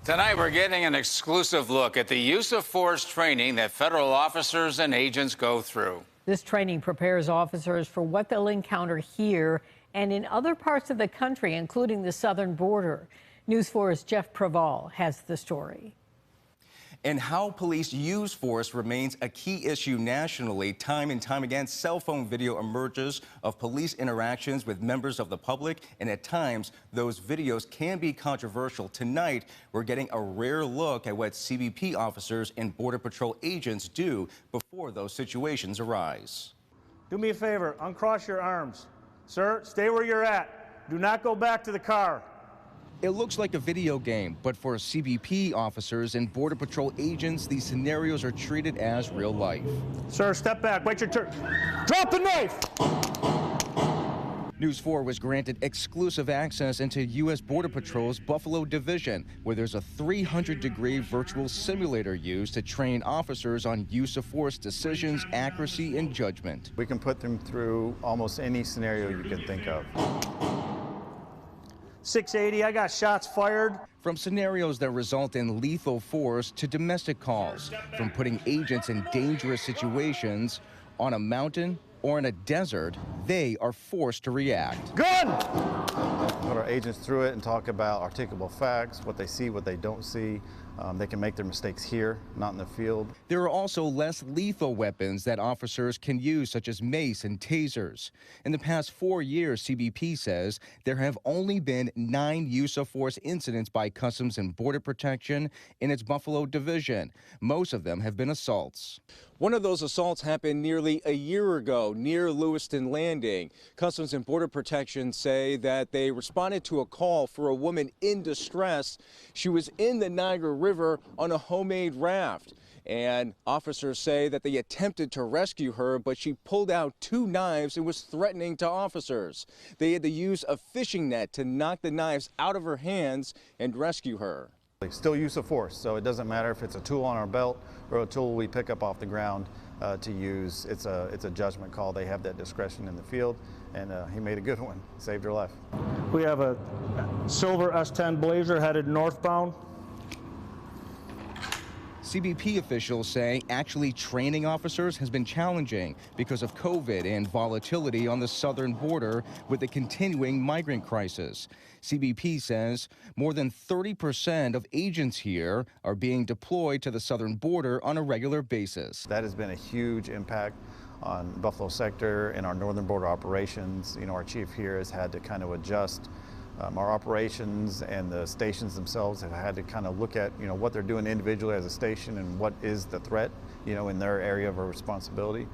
Tonight, we're getting an exclusive look at the use of force training that federal officers and agents go through. This training prepares officers for what they'll encounter here and in other parts of the country, including the southern border. News 4's Jeff Preval has the story. And how police use force remains a key issue nationally. Time and time again, cell phone video emerges of police interactions with members of the public, and at times, those videos can be controversial. Tonight, we're getting a rare look at what CBP officers and Border Patrol agents do before those situations arise. Do me a favor, uncross your arms. Sir, stay where you're at. Do not go back to the car. It looks like a video game, but for CBP officers and Border Patrol agents, these scenarios are treated as real life. Sir, step back. Wait your turn. Drop the knife! News 4 was granted exclusive access into U.S. Border Patrol's Buffalo Division, where there's a 300-degree virtual simulator used to train officers on use of force decisions, accuracy, and judgment. We can put them through almost any scenario you can think of. 680, I got shots fired. From scenarios that result in lethal force to domestic calls, from putting agents in dangerous situations on a mountain or in a desert, they are forced to react. Gun! Put our agents through it and talk about articulable facts, what they see, what they don't see. They can make their mistakes here, not in the field. There are also less lethal weapons that officers can use, such as mace and tasers. In the past 4 years, CBP says there have only been 9 use of force incidents by Customs and Border Protection in its Buffalo division. Most of them have been assaults. One of those assaults happened nearly a year ago near Lewiston Landing. Customs and Border Protection say that they responded to a call for a woman in distress. She was in the Niagara River on a homemade raft. And officers say that they attempted to rescue her, but she pulled out 2 knives and was threatening to officers. They had to use a fishing net to knock the knives out of her hands and rescue her. Still use of force, so it doesn't matter if it's a tool on our belt or a tool we pick up off the ground to use. It's a judgment call. They have that discretion in the field, and he made a good one. Saved her life. We have a silver S10 Blazer headed northbound. CBP officials say actually training officers has been challenging because of COVID and volatility on the southern border with the continuing migrant crisis. CBP says more than 30% of agents here are being deployed to the southern border on a regular basis. That has been a huge impact on Buffalo sector and our northern border operations. You know, our chief here has had to kind of adjust our operations, and the stations themselves have had to kind of look at, what they're doing individually as a station and what is the threat, in their area of responsibility.